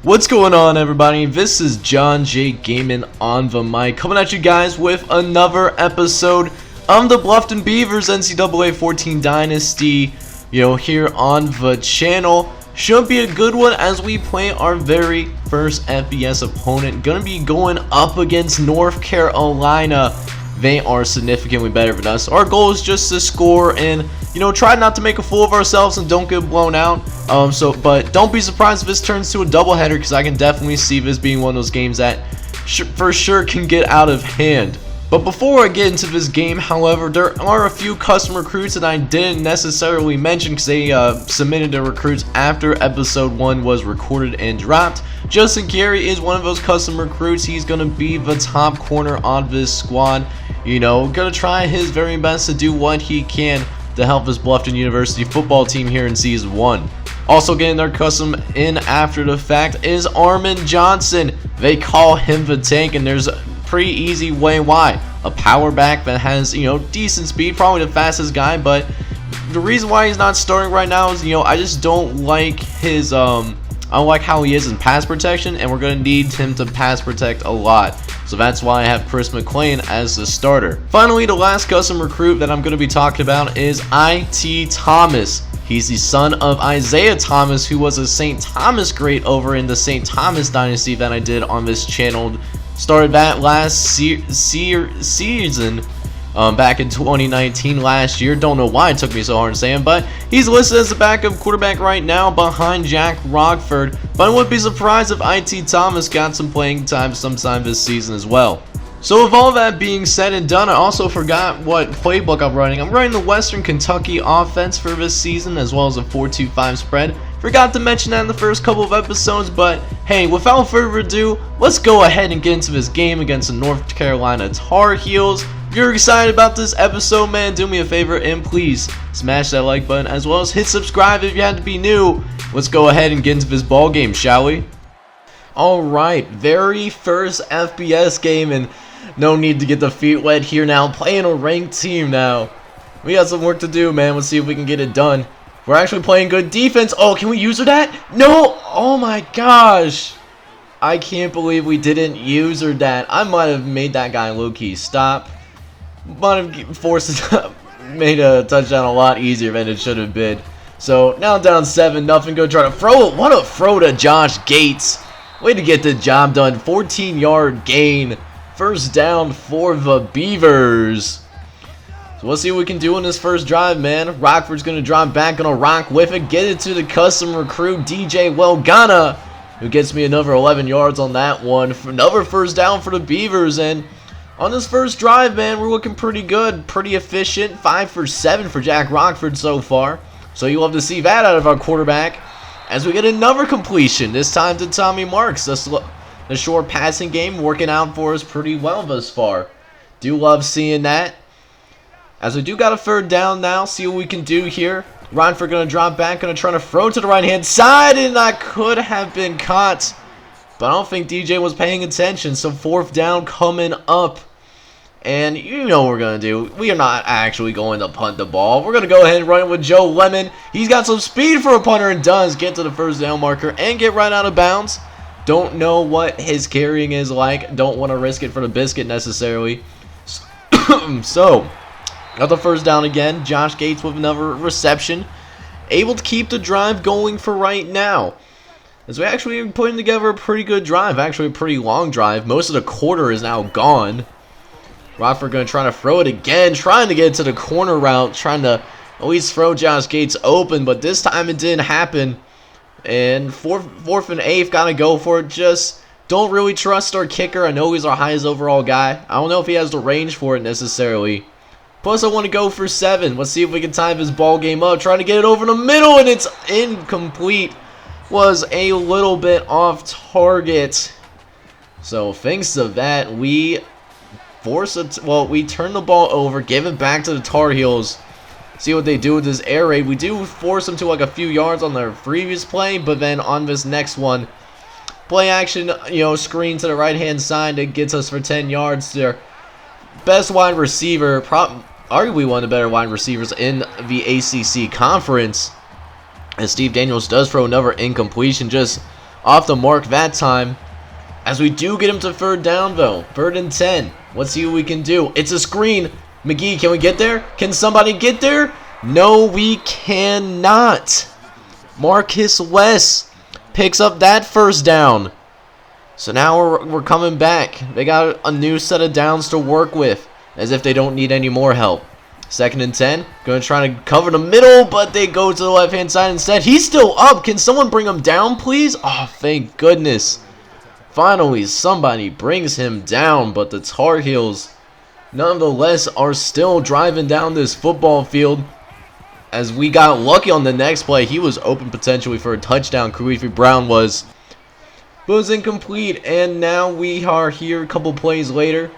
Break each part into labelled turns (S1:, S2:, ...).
S1: What's going on, everybody? This is John J. Gaming on the mic, coming at you guys with another episode of the Bluffton Beavers NCAA 14 Dynasty, here on the channel. Should be a good one as we play our very first FBS opponent. Gonna be going up against North Carolina. They are significantly better than us. Our goal is just to score and, try not to make a fool of ourselves and don't get blown out. But don't be surprised if this turns to a doubleheader, because I can definitely see this being one of those games that for sure can get out of hand. But before I get into this game, however, there are a few custom recruits that I didn't necessarily mention because they submitted their recruits after episode 1 was recorded and dropped. Justin Gary is one of those custom recruits. He's going to be the top corner on this squad. Going to try his very best to do what he can to help this Bluffton University football team here in Season 1. Also getting their custom in after the fact is Armin Johnson. They call him the Tank, and there's a pretty easy way why. A power back that has, decent speed, probably the fastest guy, but the reason why he's not starting right now is, I just don't like his, I don't like how he is in pass protection, and we're going to need him to pass protect a lot. So that's why I have Chris McClain as the starter. Finally, the last custom recruit that I'm going to be talking about is I.T. Thomas. He's the son of Isaiah Thomas, who was a St. Thomas great over in the St. Thomas Dynasty that I did on this channel. Started that last season. Back in 2019 last year. Don't know why it took me so hard to say him, but he's listed as the backup quarterback right now behind Jack Rockford. But I wouldn't be surprised if I.T. Thomas got some playing time sometime this season as well. So with all that being said and done, I also forgot what playbook I'm running. I'm running the Western Kentucky offense for this season, as well as a 4-2-5 spread. Forgot to mention that in the first couple of episodes, but hey, without further ado, let's go ahead and get into this game against the North Carolina Tar Heels. If you're excited about this episode, man, do me a favor and please smash that like button, as well as hit subscribe if you had to be new. Let's go ahead and get into this ball game, shall we? Alright, very first FBS game, and no need to get the feet wet here now. Playing a ranked team now. We got some work to do, man. Let's see if we can get it done. We're actually playing good defense. Oh, can we use that? No! Oh my gosh! I can't believe we didn't use that. I might have made that guy low-key stop. Might have forced made a touchdown a lot easier than it should have been. So now down 7-0. Go try to throw it. What a throw to Josh Gates. Way to get the job done. 14-yard gain. First down for the Beavers. So let's see what we can do in this first drive, man. Rockford's going to drive back, going to rock with it. Get it to the custom recruit, DJ Welgana, who gets me another 11 yards on that one. Another first down for the Beavers. And on this first drive, man, we're looking pretty good. Pretty efficient. 5 for 7 for Jack Rockford so far. So you'll have to see that out of our quarterback. As we get another completion, this time to Tommy Marks. The short passing game working out for us pretty well thus far. Do love seeing that. As we do got a third down now, see what we can do here. Rockford going to drop back, going to try to throw to the right-hand side, and that could have been caught. But I don't think DJ was paying attention, so fourth down coming up. And you know what we're going to do. We are not actually going to punt the ball. We're going to go ahead and run it with Joe Lemon. He's got some speed for a punter and does get to the first down marker and get right out of bounds. Don't know what his carrying is like. Don't want to risk it for the biscuit necessarily. So, got the first down again. Josh Gates with another reception. Able to keep the drive going for right now. As we actually are putting together a pretty good drive. Actually a pretty long drive. Most of the quarter is now gone. Rockford going to try to throw it again. Trying to get to the corner route. Trying to at least throw Josh Gates open. But this time it didn't happen. And fourth and 8, gotta go for it. Just don't really trust our kicker. I know he's our highest overall guy. I don't know if he has the range for it necessarily. Plus, I want to go for 7. Let's see if we can time his ball game up. Trying to get it over the middle, and it's incomplete. Was a little bit off target. So thanks to that, we turn the ball over, give it back to the Tar Heels. See what they do with this air raid. We do force them to like a few yards on their previous play, but then on this next one, play action, screen to the right-hand side that gets us for 10 yards. Their best wide receiver, arguably one of the better wide receivers in the ACC conference. As Steve Daniels does throw another incompletion, just off the mark that time. As we do get him to third down, though. 3rd and 10. Let's see what we can do. It's a screen. McGee, can we get there? Can somebody get there? No, we cannot. Marcus West picks up that first down. So now we're coming back. They got a new set of downs to work with, as if they don't need any more help. 2nd and 10. Going to try to cover the middle, but they go to the left-hand side instead. He's still up. Can someone bring him down, please? Oh, thank goodness. Finally, somebody brings him down, but the Tar Heels, nonetheless, are still driving down this football field. As we got lucky on the next play, he was open potentially for a touchdown. Khalifa Brown was. But it was incomplete, and now we are here a couple plays later.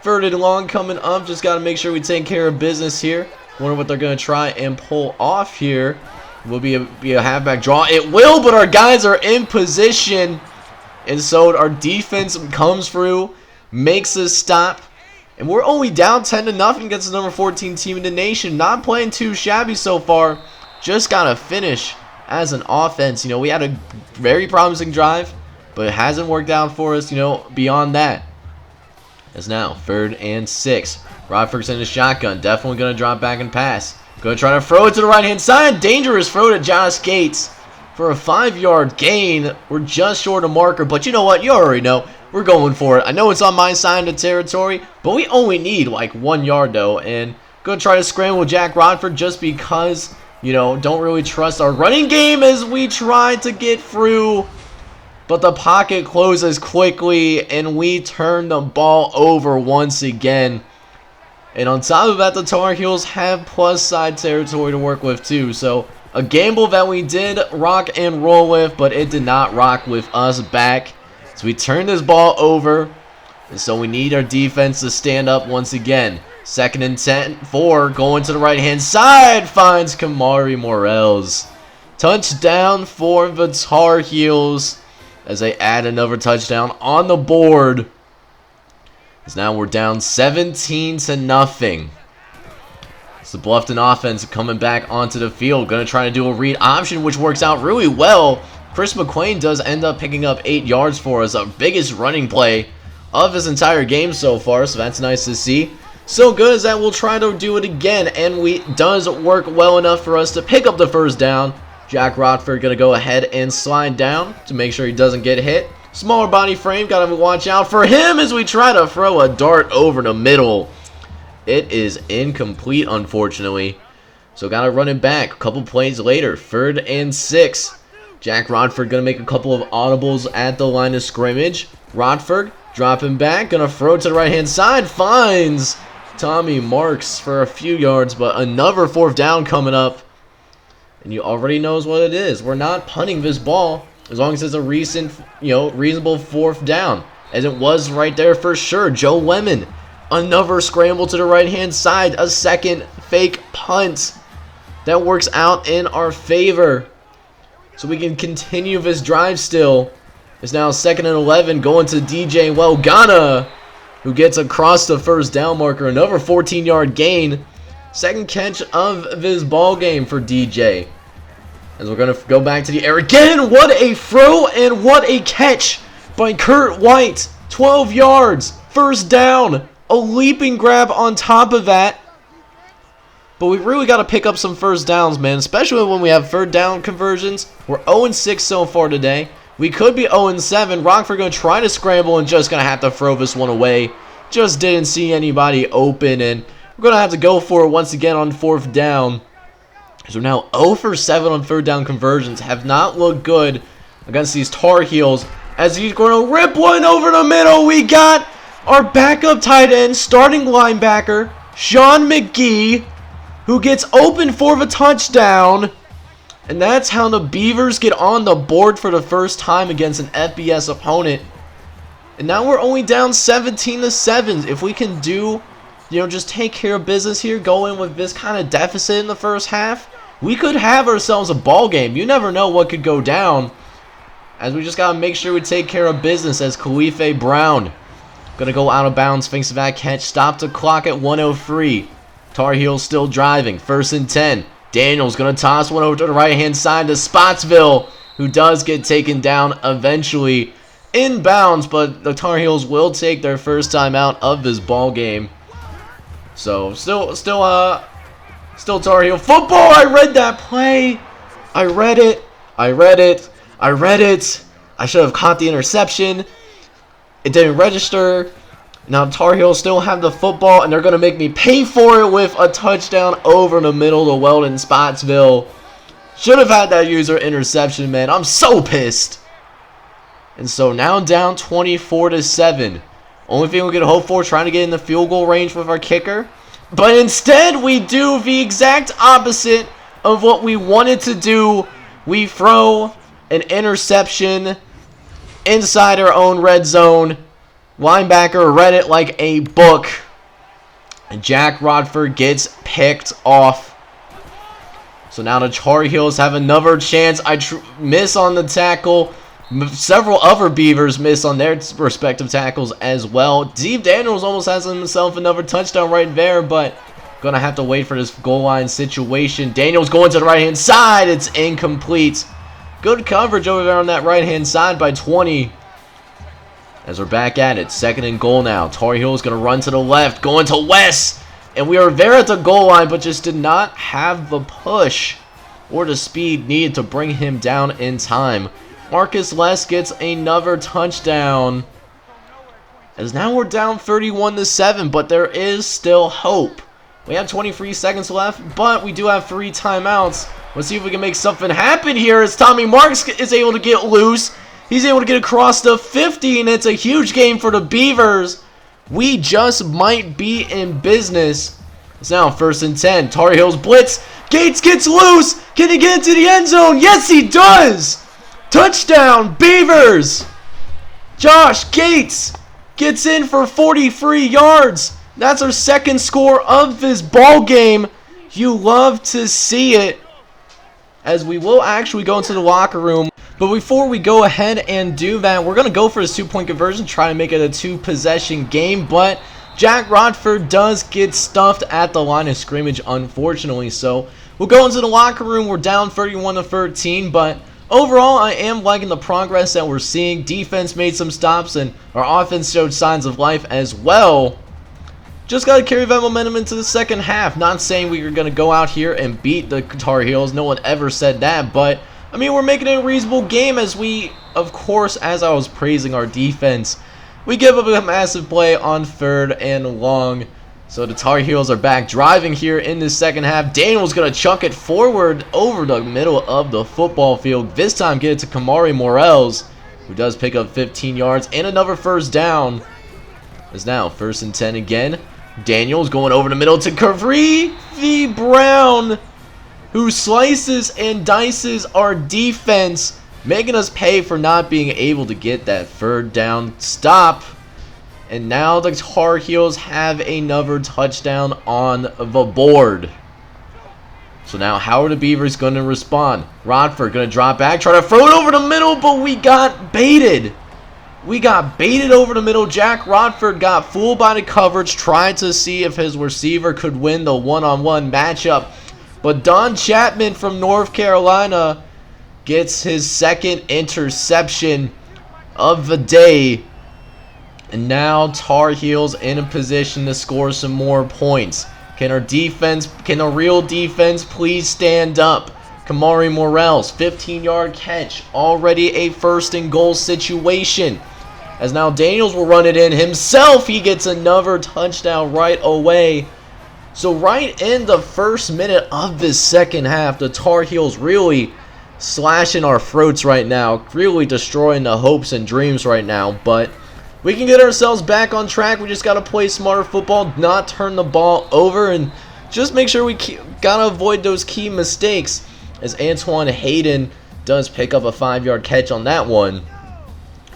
S1: 3rd and long coming up. Just got to make sure we take care of business here. Wonder what they're going to try and pull off here. Will be a halfback draw. It will, but our guys are in position. And so our defense comes through, makes us stop. And we're only down 10-0 against the number 14 team in the nation. Not playing too shabby so far. Just got to finish as an offense. You know, we had a very promising drive, but it hasn't worked out for us, you know, beyond that. As now, 3rd and 6. Rodford's in the shotgun. Definitely going to drop back and pass. Going to try to throw it to the right-hand side. Dangerous throw to Josh Gates for a 5-yard gain. We're just short of marker, but you know what? You already know. We're going for it. I know it's on my side of the territory, but we only need like 1 yard, though. And going to try to scramble Jack Rodford just because, you know, don't really trust our running game as we try to get through. But the pocket closes quickly, and we turn the ball over once again. And on top of that, the Tar Heels have plus side territory to work with too. So a gamble that we did rock and roll with, but it did not rock with us back. So we turn this ball over, and so we need our defense to stand up once again. 2nd and 10, 4, going to the right-hand side, finds Kamari Morels. Touchdown for the Tar Heels as they add another touchdown on the board. As now we're down 17-0. It's the Bluffton offense coming back onto the field. Going to try to do a read option, which works out really well. Chris McQuain does end up picking up 8 yards for us. Our biggest running play of his entire game so far, so that's nice to see. So good as that, we'll try to do it again, and it does work well enough for us to pick up the first down. Jack Rodford going to go ahead and slide down to make sure he doesn't get hit. Smaller body frame, got to watch out for him as we try to throw a dart over the middle. It is incomplete, unfortunately. So got to run it back. A couple plays later, 3rd and 6. Jack Rodford going to make a couple of audibles at the line of scrimmage. Rodford dropping back, going to throw it to the right-hand side. Finds Tommy Marks for a few yards, but another 4th down coming up. And you already knows what it is. We're not punting this ball as long as it's a reasonable 4th down, as it was right there for sure. Joe Lemon, another scramble to the right-hand side, a second fake punt that works out in our favor. So we can continue this drive still. It's now 2nd and 11, going to DJ Welgana, who gets across the first down marker. Another 14-yard gain. Second catch of this ball game for DJ. As we're going to go back to the air again. What a throw and what a catch by Kurt White. 12 yards. First down. A leaping grab on top of that. But we really got to pick up some first downs, man. Especially when we have 3rd down conversions. We're 0-6 so far today. We could be 0-7. Rockford going to try to scramble and just going to have to throw this one away. Just didn't see anybody open. And we're going to have to go for it once again on 4th down. So we're now 0-7 on 3rd down conversions. Have not looked good against these Tar Heels. As he's going to rip one over the middle. We got our backup tight end, starting linebacker, Sean McGee, who gets open for the touchdown. And that's how the Beavers get on the board for the first time against an FBS opponent. And now we're only down 17-7. If we can do, just take care of business here, go in with this kind of deficit in the first half, we could have ourselves a ball game. You never know what could go down. As we just got to make sure we take care of business as Khalifa Brown going to go out of bounds thanks to that catch. Stop the clock at 1:03. Tar Heels still driving. 1st and 10. Daniels going to toss one over to the right-hand side to Spotsville. who does get taken down eventually inbounds, but the Tar Heels will take their first time out of this ball game. So still Tar Heel football. I read that play. I read it. I should have caught the interception. It didn't register. Now Tar Heels still have the football, and they're going to make me pay for it with a touchdown over the middle to Weldon Spotsville. Should have had that user interception, man. I'm so pissed. And so now down 24-7. Only thing we can hope for, trying to get in the field goal range with our kicker. But instead, we do the exact opposite of what we wanted to do. We throw an interception inside our own red zone. Linebacker read it like a book. And Jack Rodford gets picked off. So now the Tar Heels have another chance. I miss on the tackle. Several other Beavers miss on their respective tackles as well. Steve Daniels almost has himself another touchdown right there, but gonna have to wait for this goal line situation. Daniels going to the right-hand side. It's incomplete. Good coverage over there on that right-hand side by 20. As we're back at it, 2nd and goal now. Tar Heels gonna run to the left, going to West. And we are there at the goal line, but just did not have the push or the speed needed to bring him down in time. Marcus Les gets another touchdown. As now we're down 31-7, but there is still hope. We have 23 seconds left, but we do have 3 timeouts. Let's see if we can make something happen here as Tommy Marks is able to get loose. He's able to get across the 50, and it's a huge game for the Beavers. We just might be in business. It's now 1st and 10. Tar Heels blitz. Gates gets loose. Can he get into the end zone? Yes, he does. Touchdown, Beavers. Josh Gates gets in for 43 yards. That's our 2nd score of this ball game. You love to see it. As we will actually go into the locker room. But before we go ahead and do that, we're going to go for this 2-point conversion, try to make it a 2-possession game. But Jack Rodford does get stuffed at the line of scrimmage, unfortunately. So we'll go into the locker room. We're down 31-13, but overall, I am liking the progress that we're seeing. Defense made some stops, and our offense showed signs of life as well. Just got to carry that momentum into the second half. Not saying we are going to go out here and beat the Tar Heels. No one ever said that, but I mean, we're making it a reasonable game as we, of course, as I was praising our defense, we give up a massive play on 3rd and long. So the Tar Heels are back driving here in the second half. Daniel's going to chuck it forward over the middle of the football field. This time get it to Kamari Morels, who does pick up 15 yards and another first down. It's now 1st and 10 again. Daniels going over the middle to Kavri V. Brown, who slices and dices our defense, making us pay for not being able to get that 3rd down stop. And now the Tar Heels have another touchdown on the board. So now how are the Beavers going to respond? Rodford going to drop back, try to throw it over the middle, but we got baited. We got baited over the middle. Jack Rodford got fooled by the coverage, tried to see if his receiver could win the one-on-one matchup. But Don Chapman from North Carolina gets his 2nd interception of the day. And now Tar Heels in a position to score some more points. Can our defense, can a real defense please stand up? Kamari Morels, 15-yard catch. Already a 1st and goal situation. As now Daniels will run it in himself. He gets another touchdown right away. So right in the 1st minute of this second half, the Tar Heels really slashing our throats right now. Really destroying the hopes and dreams right now. But we can get ourselves back on track. We just got to play smarter football, not turn the ball over, and just make sure we got to avoid those key mistakes. As Antoine Hayden does pick up a 5-yard catch on that one.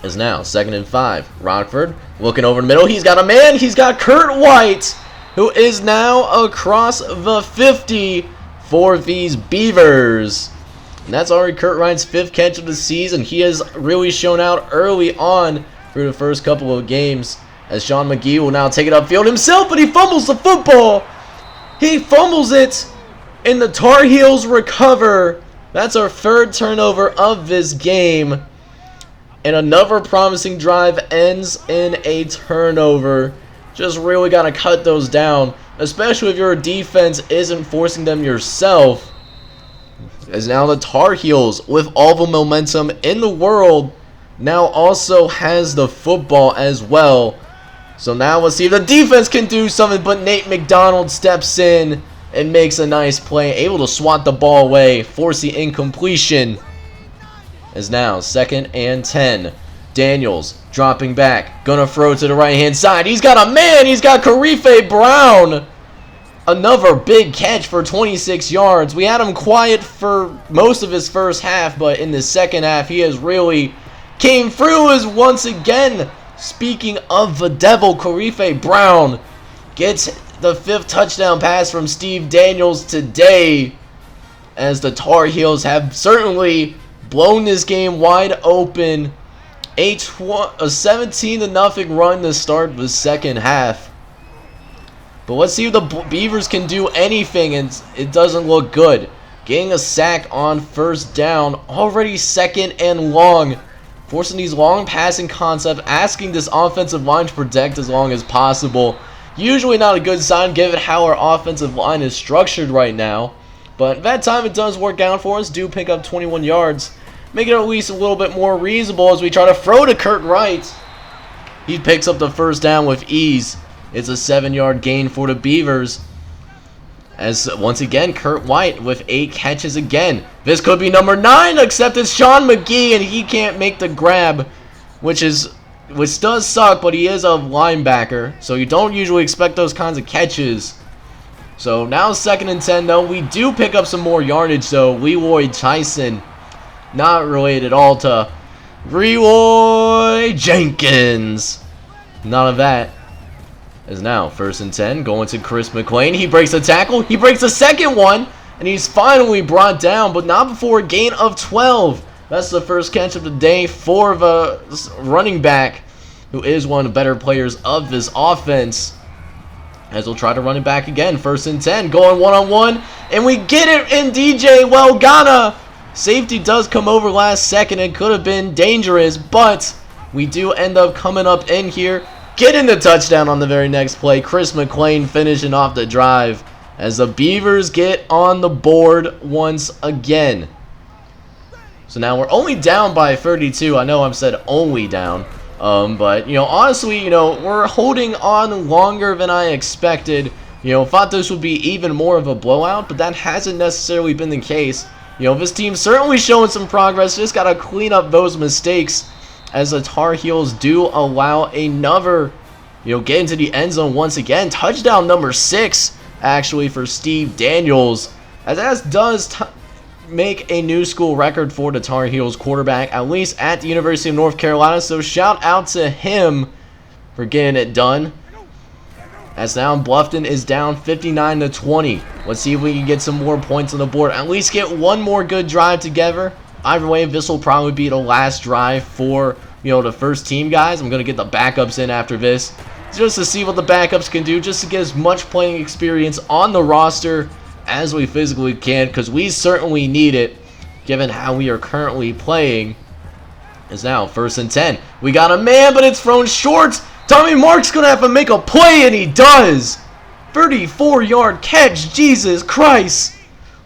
S1: Is now 2nd and 5. Rodford looking over the middle. He's got a man. He's got Kurt White, who is now across the 50 for these Beavers. And that's already Kurt White's 5th catch of the season. He has really shown out early on through the first couple of games. As Sean McGee will now take it upfield himself, but he fumbles the football. He fumbles it, and the Tar Heels recover That's our third turnover of this game. And another promising drive ends in a turnover. Just really got to cut those down, especially if your defense isn't forcing them yourself. As now the Tar Heels, with all the momentum in the world, now also has the football as well. So now let's see if the defense can do something, but Nate McDonald steps in and makes a nice play, able to swat the ball away, force the incompletion. As now 2nd and 10. Daniels dropping back, gonna throw to the right hand side. He's got a man, he's got Karife Brown. Another big catch for 26 yards. We had him quiet for most of his first half, but in the second half he has really came through. As once again, speaking of the devil, Karife Brown gets the 5th touchdown pass from Steve Daniels today, as the Tar Heels have certainly blown this game wide open. A 17-0 run to start the second half. But let's see if the Beavers can do anything, and it doesn't look good. Getting a sack on 1st down, already 2nd and long. Forcing these long passing concepts, asking this offensive line to protect as long as possible. Usually not a good sign given how our offensive line is structured right now. But that time it does work out for us. Do pick up 21 yards. Make it at least a little bit more reasonable as we try to throw to Kurt Wright. He picks up the 1st down with ease. It's a 7-yard gain for the Beavers. As once again, Kurt White with 8 catches again. This could be number 9, except it's Sean McGee and he can't make the grab, which does suck, but he is a linebacker, so you don't usually expect those kinds of catches. So now 2nd and 10 though. We do pick up some more yardage though. Leroy Tyson, not related at all to Leroy Jenkins. None of that. Is now 1st and 10, going to Chris McLean. He breaks a tackle. He breaks the second one, and he's finally brought down, but not before a gain of 12. That's the first catch of the day for the running back, who is one of the better players of this offense. As we'll try to run it back again. 1st and 10, going one-on-one, and we get it in DJ Welgana. Safety does come over last second. It could have been dangerous, but we do end up coming up in here, getting the touchdown on the very next play. Chris McLean finishing off the drive as the Beavers get on the board once again. So now we're only down by 32. I know I've said only down, but honestly, we're holding on longer than I expected. Thought this would be even more of a blowout, but that hasn't necessarily been the case. This team's certainly showing some progress. Just got to clean up those mistakes, as the Tar Heels do allow another, get into the end zone once again. Touchdown number 6, actually, for Steve Daniels. As that does make a new school record for the Tar Heels quarterback, at least at the University of North Carolina. So shout out to him for getting it done. As now Bluffton is down 59-20. Let's see if we can get some more points on the board. At least get one more good drive together. Either way, this will probably be the last drive for, the first team guys. I'm going to get the backups in after this, just to see what the backups can do, just to get as much playing experience on the roster as we physically can, because we certainly need it, given how we are currently playing. It's now 1st and 10. We got a man, but it's thrown short. Tommy Mark's going to have to make a play, and he does. 34-yard catch. Jesus Christ.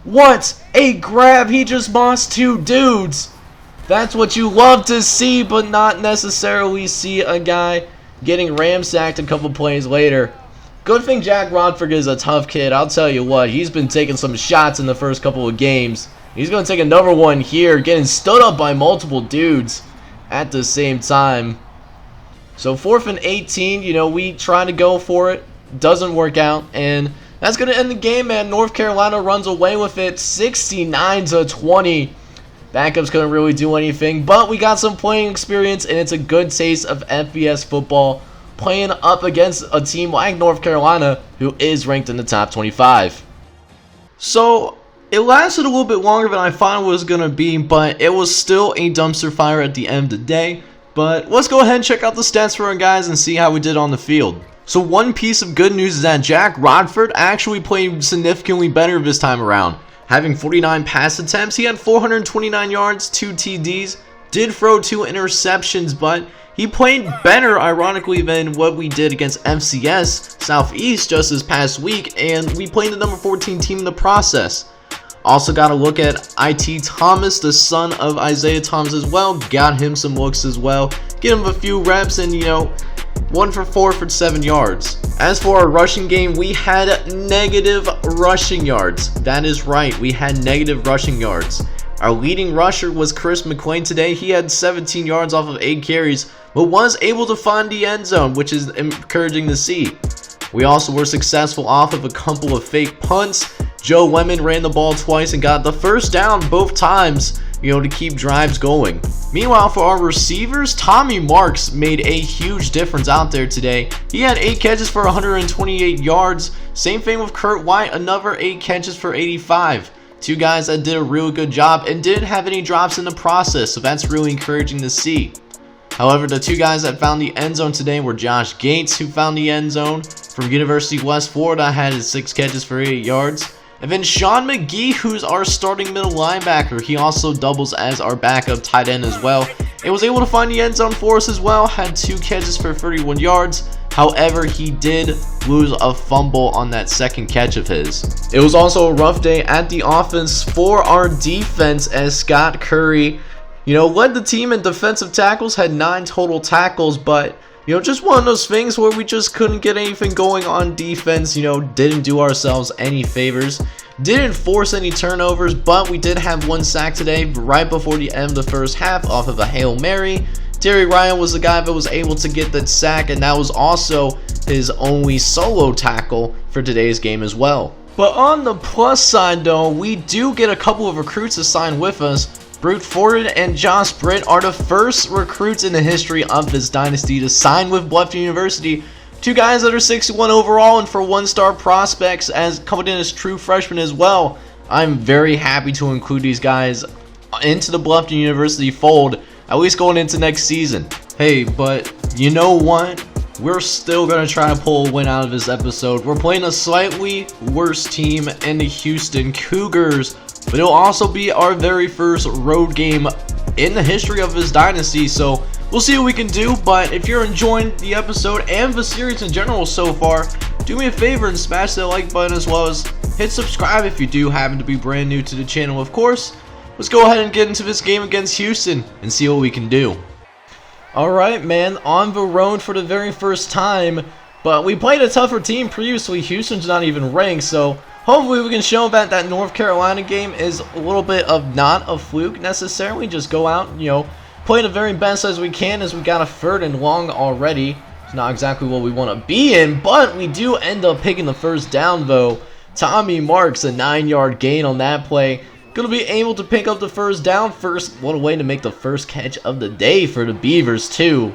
S1: What a grab. He just mossed 2 dudes. That's what you love to see, but not necessarily see a guy getting ramsacked a couple plays later. Good thing Jack Rodford is a tough kid. I'll tell you what, he's been taking some shots in the first couple of games. He's going to take another one here, getting stood up by multiple dudes at the same time. So 4th and 18, we try to go for it. Doesn't work out, and that's going to end the game, man. North Carolina runs away with it 69-20. Backups couldn't really do anything, but we got some playing experience, and it's a good taste of FBS football playing up against a team like North Carolina, who is ranked in the top 25. So it lasted a little bit longer than I thought it was going to be, but it was still a dumpster fire at the end of the day. But let's go ahead and check out the stats for our guys and see how we did on the field. So one piece of good news is that Jack Rodford actually played significantly better this time around. Having 49 pass attempts, he had 429 yards, 2 TDs, did throw 2 interceptions, but he played better, ironically, than what we did against FCS Southeast just this past week, and we played the number 14 team in the process. Also got to look at It Thomas, the son of Isaiah Thomas as well. Got him some looks as well. Get him a few reps and, 1 for 4 for 7 yards. As for our rushing game, we had negative rushing yards. That is right, we had negative rushing yards. Our leading rusher was Chris McClain today. He had 17 yards off of 8 carries, but was able to find the end zone, which is encouraging to see. We also were successful off of a couple of fake punts. Joe Lemon ran the ball twice and got the first down both times, to keep drives going. Meanwhile, for our receivers, Tommy Marks made a huge difference out there today. He had 8 catches for 128 yards. Same thing with Kurt White, another 8 catches for 85. 2 guys that did a really good job and didn't have any drops in the process, so that's really encouraging to see. However, the 2 guys that found the end zone today were Josh Gates, who found the end zone from University of West Florida, had his 6 catches for 8 yards. And then Sean McGee, who's our starting middle linebacker, he also doubles as our backup tight end as well, and was able to find the end zone for us as well, had 2 catches for 31 yards. However, he did lose a fumble on that second catch of his. It was also a rough day at the offense for our defense as Scott Curry, led the team in defensive tackles, had 9 total tackles, but just one of those things where we just couldn't get anything going on defense, didn't do ourselves any favors, didn't force any turnovers, but we did have 1 sack today right before the end of the first half off of a Hail Mary. Terry Ryan was the guy that was able to get that sack, and that was also his only solo tackle for today's game as well. But on the plus side though, we do get a couple of recruits assigned with us. Brute Ford and Josh Britt are the first recruits in the history of this dynasty to sign with Bluffton University. 2 guys that are 61 overall and for 1-star prospects as coming in as true freshmen as well. I'm very happy to include these guys into the Bluffton University fold, at least going into next season. Hey, but you know what? We're still going to try to pull a win out of this episode. We're playing a slightly worse team in the Houston Cougars, but it'll also be our very first road game in the history of this dynasty, so we'll see what we can do. But if you're enjoying the episode and the series in general so far, do me a favor and smash that like button, as well as hit subscribe if you do happen to be brand new to the channel, of course. Let's go ahead and get into this game against Houston and see what we can do. Alright, man, on the road for the very first time, but we played a tougher team previously. Houston's not even ranked, so hopefully we can show that North Carolina game is a little bit of not a fluke necessarily. Just go out, play the very best as we can, as we got a 3rd and long already. It's not exactly what we want to be in, but we do end up picking the first down though. Tommy Marks, a 9-yard gain on that play. Gonna be able to pick up the first down first. What a way to make the first catch of the day for the Beavers too.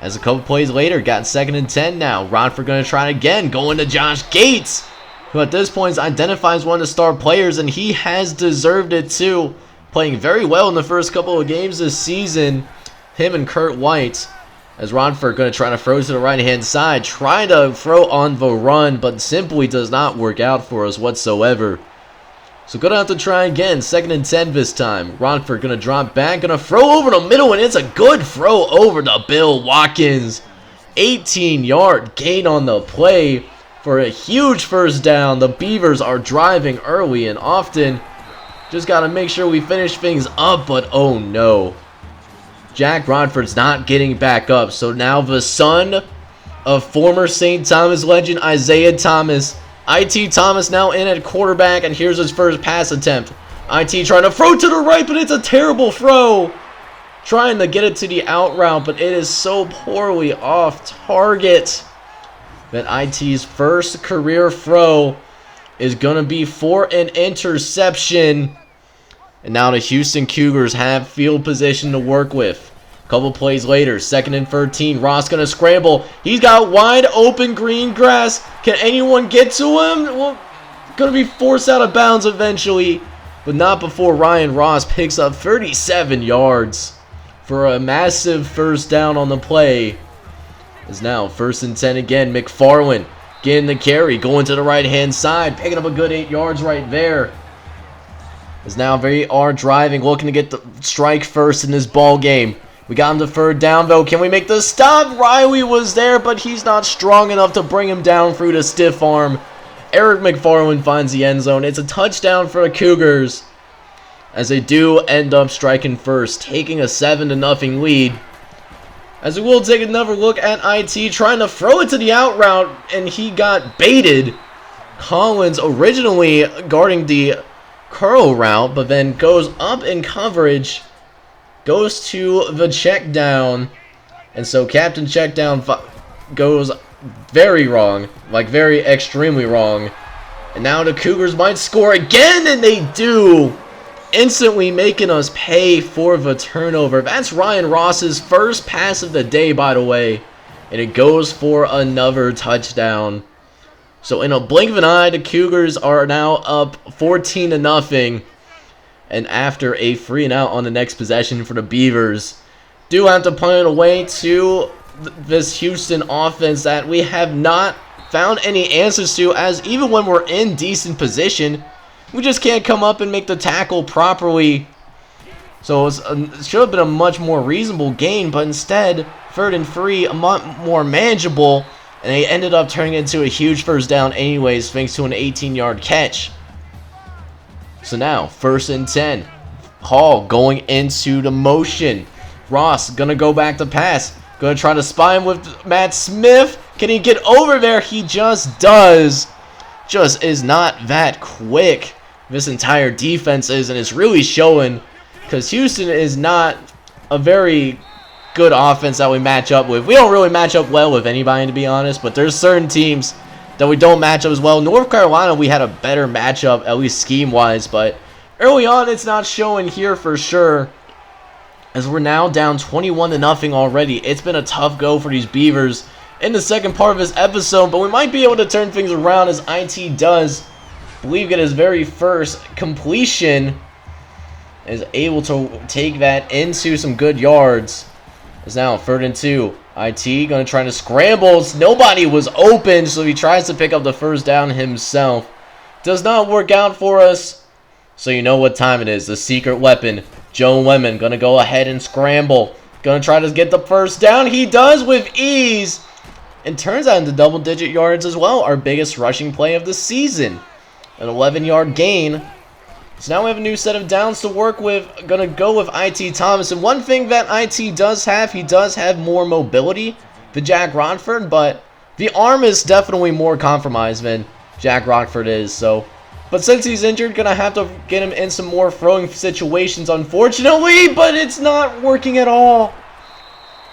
S1: As a couple plays later, got 2nd and 10 now. Rodford gonna try it again, going to Josh Gates, who at this point identifies one of the star players, and he has deserved it too. Playing very well in the first couple of games this season, him and Kurt White. As Rodford going to try to throw to the right-hand side, trying to throw on the run, but simply does not work out for us whatsoever. So going to have to try again, 2nd and 10 this time. Rodford going to drop back, going to throw over the middle, and it's a good throw over to Bill Watkins. 18-yard gain on the play for a huge first down. The Beavers are driving early and often. Just got to make sure we finish things up, but oh no. Jack Rodford's not getting back up, so now the son of former St. Thomas legend Isaiah Thomas, It Thomas now in at quarterback, and here's his first pass attempt. It trying to throw to the right, but it's a terrible throw. Trying to get it to the out route, but it is so poorly off target that It's first career throw is going to be for an interception. And now the Houston Cougars have field position to work with. A couple plays later, 2nd and 13. Ross going to scramble. He's got wide open green grass. Can anyone get to him? Well, going to be forced out of bounds eventually, but not before Ryan Ross picks up 37 yards for a massive first down on the play. Is now 1st and 10 again. McFarland getting the carry, going to the right-hand side, picking up a good 8 yards right there. As now they are driving, looking to get the strike first in this ball game. We got him to third down, though. Can we make the stop? Riley was there, but he's not strong enough to bring him down through the stiff arm. Eric McFarland finds the end zone. It's a touchdown for the Cougars, as they do end up striking first, taking a 7-0 lead. As we will take another look at IT trying to throw it to the out route, and he got baited. Collins originally guarding the curl route, but then goes up in coverage, goes to the check down, and so Captain Checkdown goes very wrong, like very extremely wrong. And now the Cougars might score again, and they do, instantly making us pay for the turnover. That's Ryan Ross's first pass of the day, by the way, and it goes for another touchdown. So in a blink of an eye, the Cougars are now up 14-0, and after a 3-and-out on the next possession for the Beavers, do have to punt it away to this Houston offense that we have not found any answers to, as even when we're in decent position, we just can't come up and make the tackle properly. So it should have been a much more reasonable game, but instead, 3rd and 3, a lot more manageable, and they ended up turning it into a huge first down anyways, thanks to an 18-yard catch. So now, 1st and 10. Hall going into the motion. Ross gonna go back to pass. Gonna try to spy him with Matt Smith. Can he get over there? He just does. Just is not that quick. This entire defense is, and it's really showing, because Houston is not a very good offense that we match up with. We don't really match up well with anybody, to be honest, but there's certain teams that we don't match up as well. North Carolina, we had a better matchup, at least scheme-wise, but early on, it's not showing here for sure, as we're now down 21-0 already. It's been a tough go for these Beavers in the second part of this episode, but we might be able to turn things around, as IT does, I believe, get his very first completion, is able to take that into some good yards. It's now 3rd and 2. IT going to try to scramble. Nobody was open, so he tries to pick up the first down himself. Does not work out for us. So you know what time it is. The secret weapon, Joe Lemon, going to go ahead and scramble. Going to try to get the first down. He does with ease. And turns out into double-digit yards as well. Our biggest rushing play of the season. An 11-yard gain. So now we have a new set of downs to work with. Gonna go with IT Thomas. And one thing that IT does have, he does have more mobility than Jack Rodford, but the arm is definitely more compromised than Jack Rodford is. So, but since he's injured, gonna have to get him in some more throwing situations, unfortunately, but it's not working at all.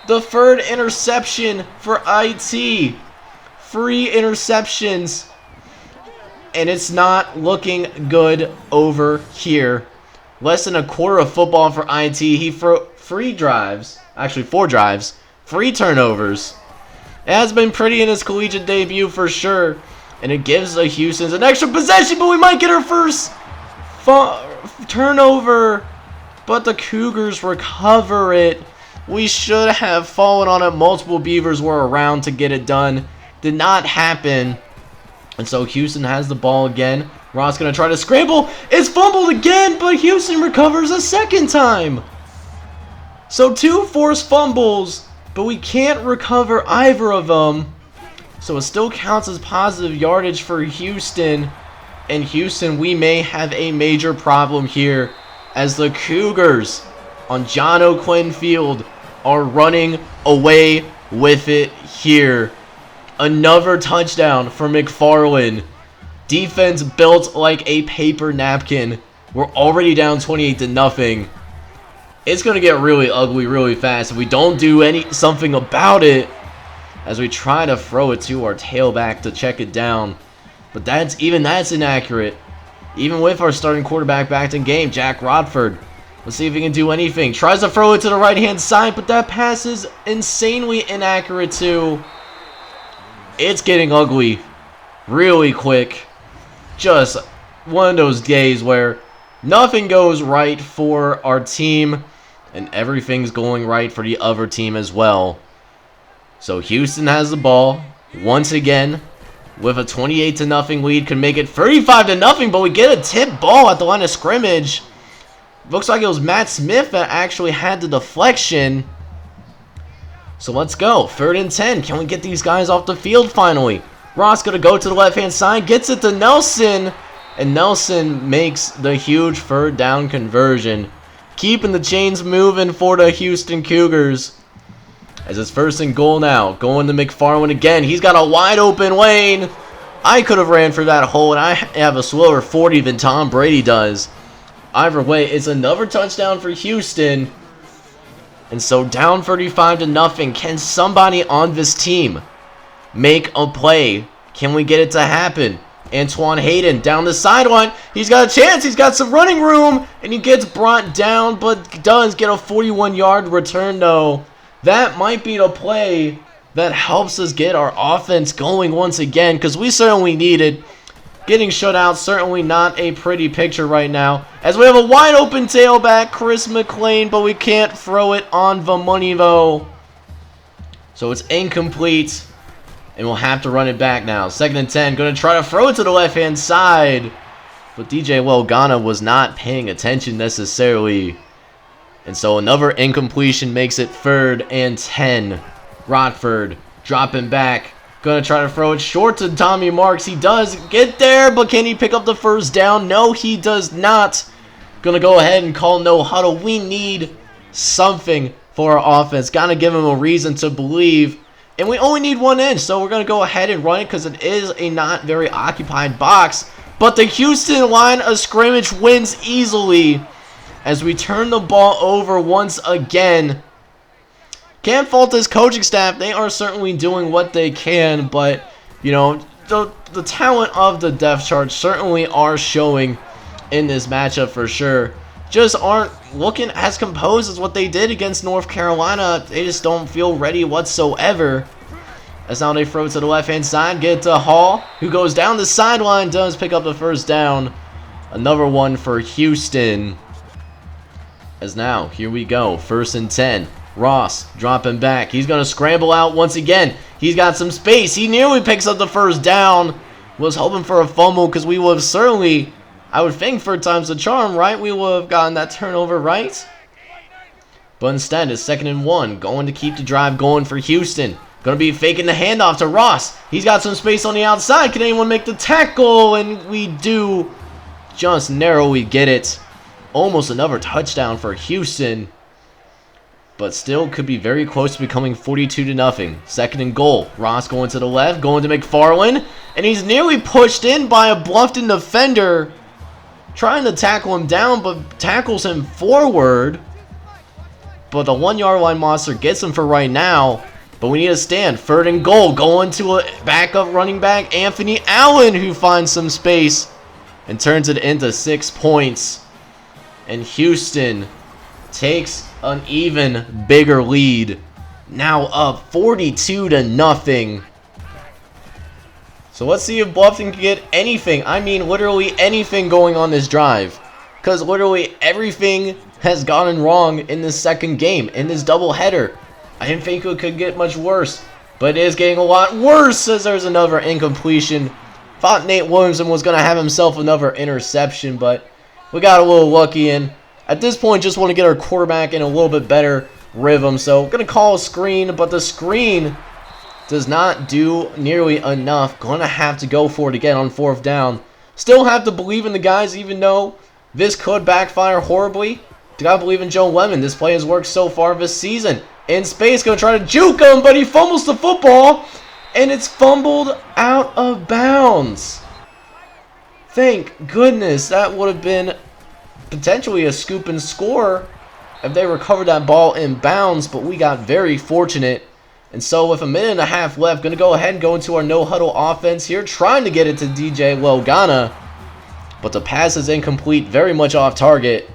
S1: The 3rd interception for IT. 3 interceptions. And it's not looking good over here. Less than a quarter of football for IT. He threw 3 drives. Actually, 4 drives. 3 turnovers. It has been pretty in his collegiate debut for sure. And it gives the Houstons an extra possession, but we might get our first turnover. But the Cougars recover it. We should have fallen on it. Multiple Beavers were around to get it done. Did not happen. And so Houston has the ball again. Ross going to try to scramble. It's fumbled again, but Houston recovers a second time. So 2 forced fumbles, but we can't recover either of them. So it still counts as positive yardage for Houston. And Houston, we may have a major problem here, as the Cougars on John O'Quinn Field are running away with it here. Another touchdown for McFarland. Defense built like a paper napkin. We're already down 28-0. It's going to get really ugly really fast if we don't do something about it, as we try to throw it to our tailback to check it down. But that's inaccurate. Even with our starting quarterback back in game, Jack Rodford. Let's see if he can do anything. Tries to throw it to the right-hand side, but that pass is insanely inaccurate too. It's getting ugly really quick. Just one of those days where nothing goes right for our team and everything's going right for the other team as well. So Houston has the ball once again. with a 28-0 lead. Could make it 35-0, but we get a tip ball at the line of scrimmage. Looks like it was Matt Smith that actually had the deflection. So let's go. 3rd and 10. Can we get these guys off the field finally? Ross going to go to the left-hand side. Gets it to Nelson. And Nelson makes the huge 3rd down conversion. Keeping the chains moving for the Houston Cougars. As it's 1st and goal now. Going to McFarland again. He's got a wide open lane. I could have ran for that hole, and I have a slower 40 than Tom Brady does. Either way, it's another touchdown for Houston. And so down 35-0. Can somebody on this team make a play? Can we get it to happen? Antoine Hayden down the sideline. He's got a chance. He's got some running room. And he gets brought down, but does get a 41-yard return, though. That might be the play that helps us get our offense going once again, because we certainly need it. Getting shut out, certainly not a pretty picture right now. As we have a wide open tailback, Chris McLean, but we can't throw it on the money, though. So it's incomplete. And we'll have to run it back now. 2nd and 10. Going to try to throw it to the left-hand side. But DJ Welgana was not paying attention necessarily. And so another incompletion makes it 3rd and 10. Rockford dropping back. Going to try to throw it short to Tommy Marks. He does get there, but can he pick up the 1st down? No, he does not. Going to go ahead and call no huddle. We need something for our offense. Got to give him a reason to believe. And we only need 1 inch, so we're going to go ahead and run it because it is a not very occupied box. But the Houston line of scrimmage wins easily as we turn the ball over once again. Can't fault this coaching staff. They are certainly doing what they can, but, you know, the talent of the depth chart certainly are showing in this matchup for sure. Just aren't looking as composed as what they did against North Carolina. They just don't feel ready whatsoever. As now they throw to the left-hand side, get to Hall, who goes down the sideline, does pick up the 1st down. Another one for Houston. As now, here we go, 1st and 10. Ross dropping back. He's going to scramble out once again. He's got some space. He nearly picks up the 1st down. Was hoping for a fumble because we would have certainly, I would think 3rd time's the charm, right? We would have gotten that turnover, right? But instead, it's 2nd and 1. Going to keep the drive going for Houston. Going to be faking the handoff to Ross. He's got some space on the outside. Can anyone make the tackle? And we do just narrowly get it. Almost another touchdown for Houston. But still could be very close to becoming 42-0. 2nd and goal. Ross going to the left, going to McFarland. And he's nearly pushed in by a Bluffton defender. Trying to tackle him down, but tackles him forward. But the 1-yard line monster gets him for right now. But we need a stand. 3rd and goal. Going to a backup running back, Anthony Allen, who finds some space and turns it into 6 points. And Houston takes an even bigger lead. Now up 42-0. So let's see if Bluffton can get anything. I mean, literally anything going on this drive. Because literally everything has gone wrong in this 2nd game, in this doubleheader. I didn't think it could get much worse. But it is getting a lot worse as there's another incompletion. Thought Nate Williamson was going to have himself another interception, but we got a little lucky, and at this point just want to get our quarterback in a little bit better rhythm. So going to call a screen, but the screen does not do nearly enough. Going to have to go for it again on 4th down. Still have to believe in the guys, even though this could backfire horribly. Gotta believe in Joe Lemon. This play has worked so far this season. In space, going to try to juke him, but he fumbles the football, and it's fumbled out of bounds. Thank goodness. That would have been potentially a scoop and score if they recovered that ball in bounds, but we got very fortunate. And so with a minute and a half left, going to go ahead and go into our no-huddle offense here, trying to get it to DJ Welgana, but the pass is incomplete, very much off target.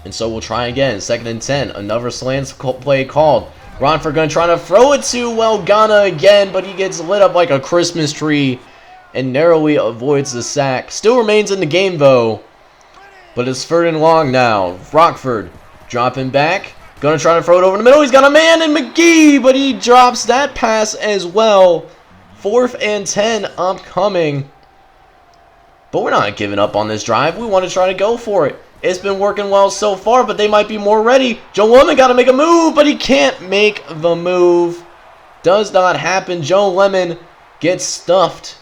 S1: And so we'll try again. 2nd and 10. Another slant play called. Ronford going to try to throw it to Welgana again, but he gets lit up like a Christmas tree and narrowly avoids the sack. Still remains in the game, though. But it's 3rd and long now. Rockford dropping back. Going to try to throw it over the middle. He's got a man in McGee, but he drops that pass as well. 4th and 10 upcoming. But we're not giving up on this drive. We want to try to go for it. It's been working well so far, but they might be more ready. Joe Lemon got to make a move, but he can't make the move. Does not happen. Joe Lemon gets stuffed.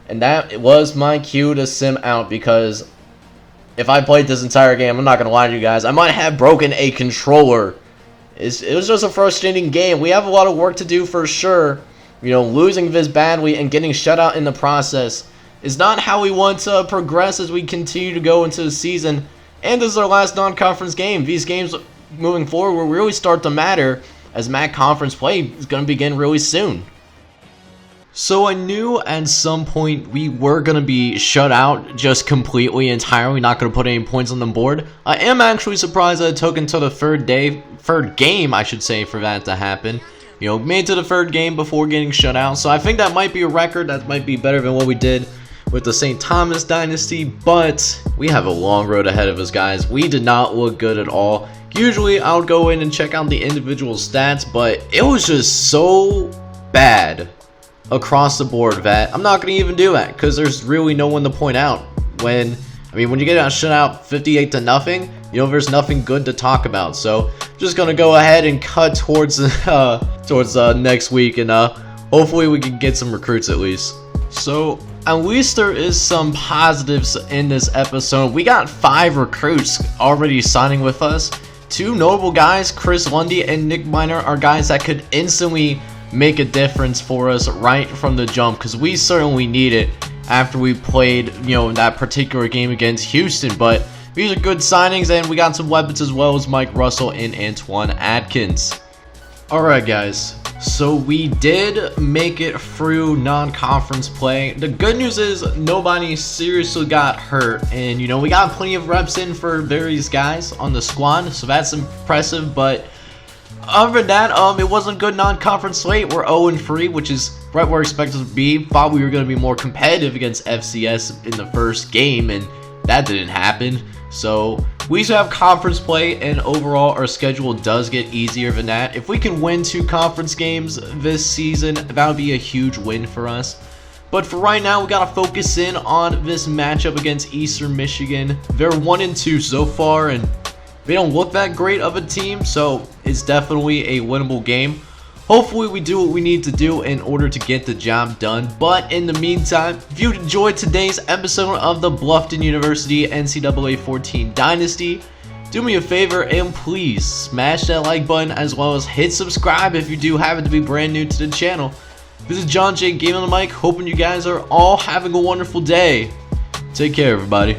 S1: And that was my cue to sim out, because if I played this entire game, I'm not going to lie to you guys, I might have broken a controller. It was just a frustrating game. We have a lot of work to do for sure. You know, losing this badly and getting shut out in the process is not how we want to progress as we continue to go into the season. And this is our last non-conference game. These games moving forward will really start to matter as MAC conference play is going to begin really soon. So I knew at some point we were going to be shut out just completely, entirely, not going to put any points on the board. I am actually surprised that it took until the third game, I should say, for that to happen. You know, made to the third game before getting shut out. So I think that might be a record. That might be better than what we did with the St. Thomas Dynasty, but we have a long road ahead of us, guys. We did not look good at all. Usually, I'll go in and check out the individual stats, but it was just so bad across the board that I'm not going to even do that, because there's really no one to point out. When you get shut out 58-0, you know, there's nothing good to talk about. So, just going to go ahead and cut towards next week, and hopefully we can get some recruits at least. So, at least there is some positives in this episode. We got 5 recruits already signing with us. 2 notable guys, Chris Lundy and Nick Miner, are guys that could instantly make a difference for us right from the jump, because we certainly need it after we played, you know, that particular game against Houston. But these are good signings, and we got some weapons as well as Mike Russell and Antoine Atkins. Alright guys, so we did make it through non-conference play. The good news is nobody seriously got hurt, and you know, we got plenty of reps in for various guys on the squad, so that's impressive. But other than that, it wasn't a good non-conference slate. We're 0-3, which is right where we expected to be. Thought we were going to be more competitive against FCS in the first game, and that didn't happen. So we still have conference play, and overall our schedule does get easier than that. If we can win 2 conference games this season, that would be a huge win for us. But for right now, we got to focus in on this matchup against Eastern Michigan. They're 1-2 so far, and they don't look that great of a team, so it's definitely a winnable game. Hopefully we do what we need to do in order to get the job done. But in the meantime, if you enjoyed today's episode of the Bluffton University NCAA 14 Dynasty, do me a favor and please smash that like button, as well as hit subscribe if you do happen to be brand new to the channel. This is John J. Gaming on the mic, hoping you guys are all having a wonderful day. Take care, everybody.